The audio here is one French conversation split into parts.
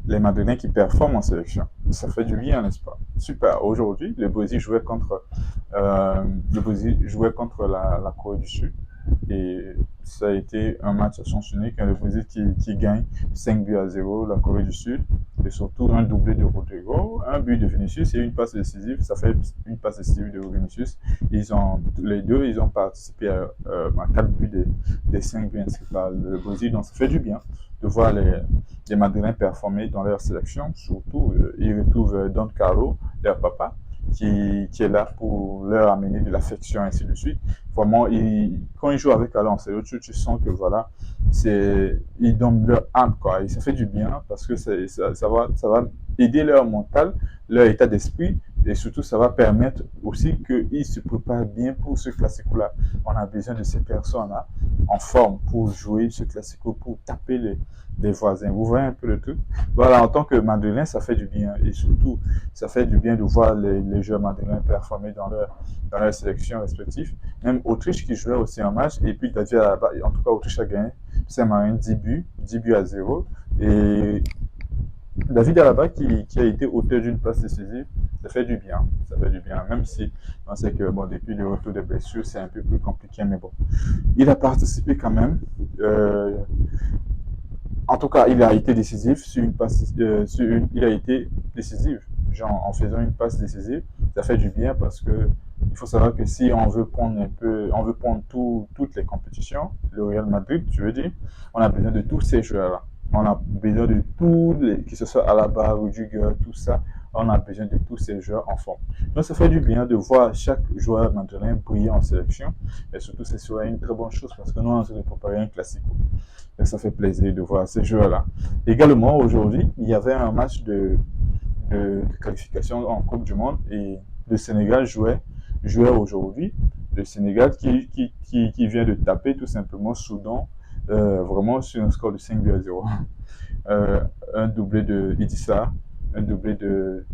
les Madrilènes qui performent en sélection. Ça fait du bien, n'est-ce pas? Super. Aujourd'hui, le Brésil jouait contre la Corée du Sud. Et ça a été un match à sens unique. Le Brésil qui gagne 5 buts à 0, la Corée du Sud. Et surtout un doublé de Rodrigo, un but de Vinicius et une passe décisive. Ça fait une passe décisive de Vinicius. Les deux, ils ont participé à 4 buts des 5 buts inscrits par le Brésil. Donc ça fait du bien de voir les Madrilènes performer dans leur sélection. Surtout, ils retrouvent Don Carlo, leur papa, qui est là pour leur amener de l'affection, ainsi de suite. Vraiment, quand ils jouent avec Alain Ancelotti, tu sens que voilà, ils donnent leur âme, quoi. Et ça fait du bien parce que ça va aider leur mental, leur état d'esprit. Et surtout, ça va permettre aussi qu'ils se préparent bien pour ce classico-là. On a besoin de ces personnes-là en forme pour jouer ce classico, pour taper les voisins. Vous voyez un peu le truc. Voilà, en tant que Madrilène, ça fait du bien. Et surtout, ça fait du bien de voir les joueurs madrilènes performer dans leur sélection respective. Même Autriche qui jouait aussi un match. Et puis, David Alaba, en tout cas, Autriche a gagné. C'est marine 10 buts à 0. Et David Alaba qui a été auteur d'une passe décisive, ça fait du bien. Ça fait du bien. Même si on sait que bon, depuis le retour des blessures, c'est un peu plus compliqué. Mais bon, il a participé quand même. Euh, En tout cas, il a été décisif sur une passe. Il a été décisif, genre en faisant une passe décisive. Ça fait du bien parce que il faut savoir que si on veut prendre on veut prendre toutes les compétitions, le Real Madrid, tu veux dire, on a besoin de tous ces joueurs-là. On a besoin de tous les, que ce soit Alaba, Rudiger, tout ça. On a besoin de tous ces joueurs en forme. Donc, ça fait du bien de voir chaque joueur madrilène briller en sélection. Et surtout, c'est sur une très bonne chose parce que nous, on est en train de préparer un classico. Et ça fait plaisir de voir ces joueurs-là. Également, aujourd'hui, il y avait un match de qualification en Coupe du Monde et le Sénégal jouait aujourd'hui. Le Sénégal qui vient de taper tout simplement Soudan, vraiment sur un score de 5 buts à 0. Un doublé de Idissa, un doublé de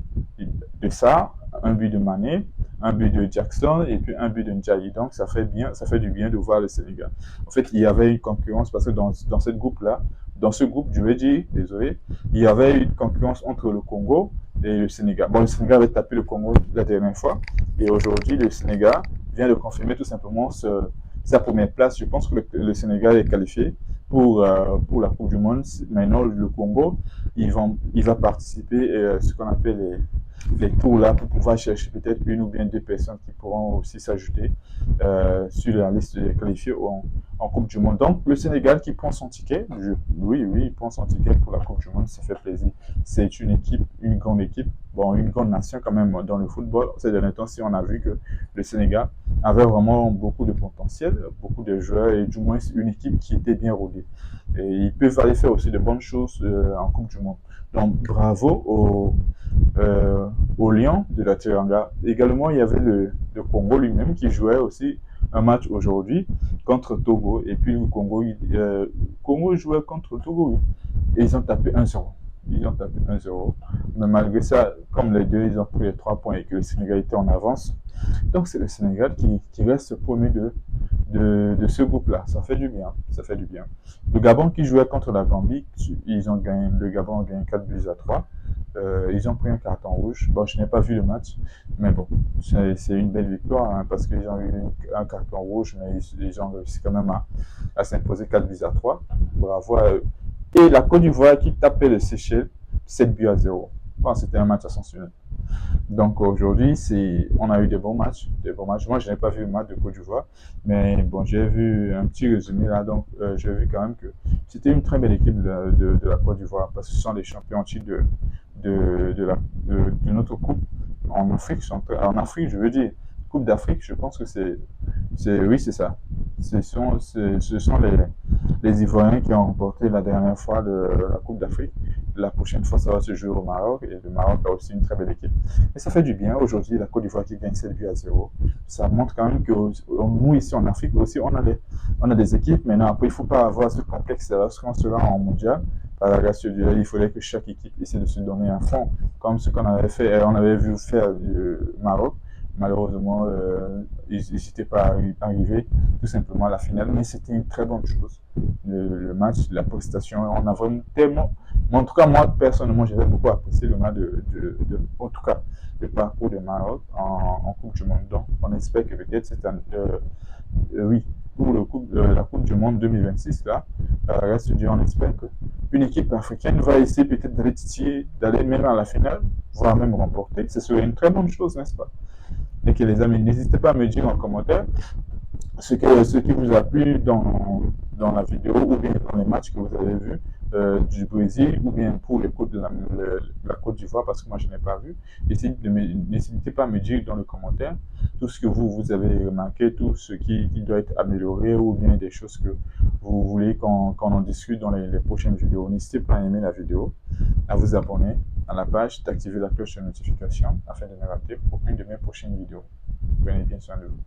Sarr, un but de Mané, un but de Jackson et puis un but de Ndiaye. Donc ça fait bien, ça fait du bien de voir le Sénégal. En fait, il y avait une concurrence parce que dans cette groupe-là, dans ce groupe, je vais dire, désolé, il y avait une concurrence entre le Congo et le Sénégal. Bon, le Sénégal avait tapé le Congo la dernière fois et aujourd'hui, le Sénégal vient de confirmer tout simplement sa première place. Je pense que le Sénégal est qualifié pour la Coupe du Monde. Maintenant, le Congo, il va participer à ce qu'on appelle les tours là pour pouvoir chercher peut-être une ou bien deux personnes qui pourront aussi s'ajouter sur la liste des qualifiés en Coupe du Monde. Donc, le Sénégal qui prend son ticket, oui, il prend son ticket pour la Coupe du Monde, ça fait plaisir. C'est une équipe, une grande équipe, bon, une grande nation quand même dans le football. Ces derniers temps, si on a vu que le Sénégal avait vraiment beaucoup de potentiel, beaucoup de joueurs et du moins une équipe qui était bien rodée. Et ils peuvent aller faire aussi de bonnes choses en Coupe du Monde. Donc bravo au Lion de la Teranga. Également, il y avait le Congo lui-même qui jouait aussi un match aujourd'hui contre Togo. Et puis le Congo jouait contre Togo, oui. Et ils ont tapé 1-0. Ils ont tapé 1-0. Mais malgré ça, comme les deux, ils ont pris les 3 points et que le Sénégal était en avance. Donc c'est le Sénégal qui reste premier de ce groupe-là. Ça fait du bien. Ça fait du bien. Le Gabon qui jouait contre la Gambie, le Gabon a gagné 4 buts à 3. Ils ont pris un carton rouge. Bon, je n'ai pas vu le match, mais bon, c'est une belle victoire hein, parce qu'ils ont eu un carton rouge, mais ils ont réussi quand même à s'imposer 4 buts à 3. Bravo à eux. Et la Côte d'Ivoire qui tapait le Seychelles 7 buts à 0. Bon, c'était un match à sens unique. Donc aujourd'hui, on a eu des bons matchs, des bons matchs. Moi, je n'ai pas vu le match de Côte d'Ivoire, mais bon, j'ai vu un petit résumé là, donc j'ai vu quand même que c'était une très belle équipe de la Côte d'Ivoire parce que ce sont les champions titres de notre coupe en Afrique, en Afrique, je veux dire, Coupe d'Afrique, je pense que oui, c'est ça. Ce sont les Ivoiriens qui ont remporté la dernière fois la Coupe d'Afrique. La prochaine fois, ça va se jouer au Maroc. Et le Maroc a aussi une très belle équipe. Et ça fait du bien. Aujourd'hui, la Côte d'Ivoire qui gagne 7 buts à 0. Ça montre quand même que nous, ici en Afrique aussi, on a des équipes. Maintenant, après, il ne faut pas avoir ce complexe lorsqu'on sera en mondial. Par la grâce de Dieu, il faudrait que chaque équipe essaie de se donner un fond, comme ce qu'on avait fait, on avait vu faire du Maroc. Malheureusement, ils n'étaient pas arrivés tout simplement à la finale, mais c'était une très bonne chose. Le match, la prestation, on a vraiment tellement. En tout cas, moi, personnellement, j'avais beaucoup apprécié le match en tout cas, le parcours de Maroc en Coupe du Monde. Donc, on espère que peut-être cette année, oui, pour la Coupe du Monde 2026, là, reste Dieu, on espère qu'une équipe africaine va essayer peut-être d'aller titiller, d'aller même à la finale, voire même remporter. Ce serait une très bonne chose, n'est-ce pas? Et que les amis, n'hésitez pas à me dire en commentaire ce qui vous a plu dans la vidéo ou bien dans les matchs que vous avez vus du Brésil ou bien pour les côtes de la Côte d'Ivoire parce que moi je n'ai pas vu. N'hésitez pas à me dire dans les commentaires tout ce que vous avez remarqué, tout ce qui doit être amélioré ou bien des choses que vous voulez qu'on en discute dans les prochaines vidéos. N'hésitez pas à aimer la vidéo, à vous abonner à la page, d'activer la cloche de notification afin de ne rater aucune de mes prochaines vidéos. Prenez bien soin de vous.